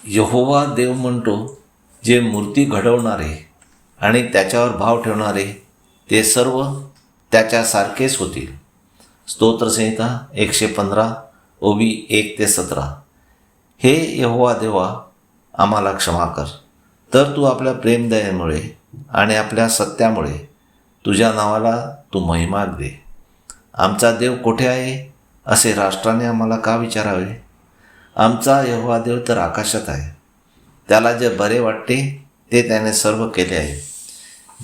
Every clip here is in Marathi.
यहोवा देव म्हणतो, जे मूर्ती घडवणारे आणि त्याच्यावर भाव ठेवणारे ते सर्व त्याच्यासारखेच होतील. स्तोत्रसंहिता 115 ओवी 1-17. हे यहोवा देवा, आम्हाला क्षमा कर, तर तू आपल्या प्रेमदयेमुळे आणि आपल्या सत्यामुळे तुझ्या नावाला तू महिमा दे. आमचा देव कोठे आहे असे राष्ट्राने आम्हाला का विचारावे? आमचा यहोवा देव तर आकाशात आहे. त्याला जे बरे वाटते ते त्याने सर्व केले आहे.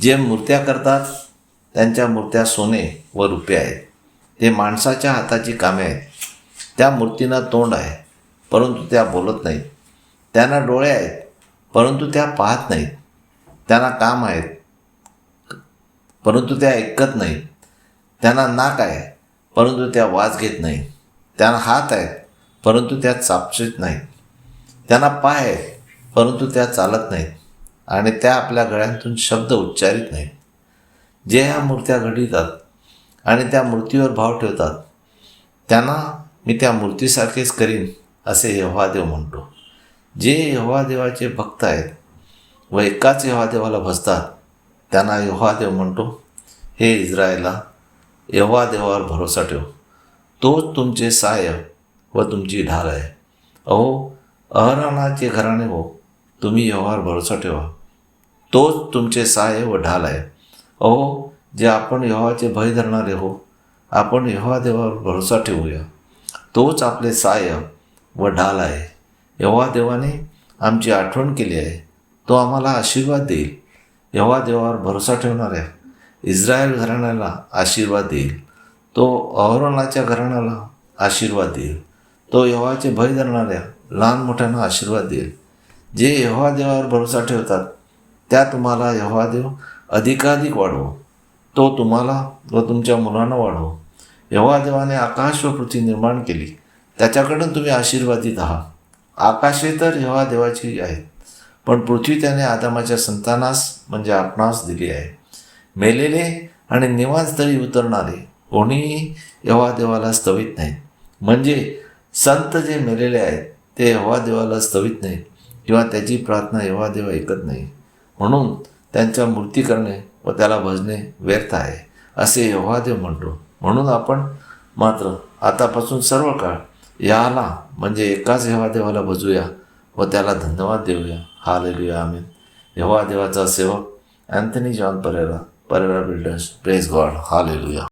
जे मूर्त्या करतात त्यांच्या मूर्त्या सोने व रुपे आहेत. ते माणसाच्या हाताची कामे आहेत. त्या मूर्तींना तोंड आहे, परंतु त्या बोलत नाहीत. त्यांना डोळे आहेत, परंतु त्या पाहत नाहीत. त्यांना काम आहेत, परंतु त्या ऐकत नाहीत. त्यांना नाक आहे, परंतु त्या वास घेत नाहीत. त्यांना हात आहेत, परंतु त्या चापशीत नाहीत. त्यांना पाय आहेत, परंतु त्या चालत नाहीत. आणि त्या आपल्या गळ्यांतून शब्द उच्चारित नाहीत. जे ह्या मूर्त्या घडवितात आणि त्या मूर्तीवर भाव ठेवतात त्यांना मी त्या मूर्तीसारखेच करीन असे यहोवा देव म्हणतो. जे यहोवा देवाचे भक्त आहेत व एकाच यहोवा देवाला भजतात त्यांना यहोवा देव म्हणतो, हे इस्रायला, यहोवा देवावर भरोसा ठेव. तोच तुमचे सहाय्य व तुमची ढाल आहे. अहो अहरोनाचे घराणे हो, तुम्ही यहोवावर भरोसा ठेवा. तोच तुमचे सहाय्य व ढाल आहे. अहो जे आपण यहोवाचे भय धरणारे हो, आपण यहोवा देवावर भरोसा ठेवूया. तोच आपले सहाय्य व ढाल आहे. यहोवा देवाने आमची आठवण केली आहे. तो आम्हाला आशीर्वाद देईल. यहोवा देवावर भरोसा ठेवणाऱ्या इस्रायल घराण्याला आशीर्वाद देईल. तो अहरोनाच्या घराण्याला आशीर्वाद देईल. तो यहोवाचे भय धरणाऱ्या लहान मोठ्यांना आशीर्वाद देईल. जे यहोवा देवावर भरोसा ठेवतात त्या तुम्हाला यहोवा देव अधिकाधिक वाढवो. तो तुम्हाला व तुमच्या मुलांना वाढवो. यहोवा देवाने आकाश व पृथ्वी निर्माण केली, त्याच्याकडून तुम्ही आशीर्वादित आहात. आकाशे तर यहोवा देवाची आहेत, पण पृथ्वी त्याने आदामाच्या संतानास म्हणजे आपणास दिली आहे. मेलेले आणि निवासस्थळी उतरणारे कोणीही यहोवा देवाला स्तवित नाहीत. म्हणजे संत जे मेलेले आहेत ते यहोवा देवाला स्तवित नाहीत किंवा त्याची प्रार्थना यहोवा देव ऐकत नाही. म्हणून त्यांच्या मूर्ती करणे व त्याला भजणे व्यर्थ आहे असे यहोवा देव म्हणतो. म्हणून आपण मात्र आतापासून सर्व काळ याला म्हणजे एकाच यहोवा देवाला भजूया व त्याला धन्यवाद देऊया. हालेलुया, आमीन. यहोवा देवाचा सेवक Anthony John Pereira, Pereira builders. Praise God. Hallelujah.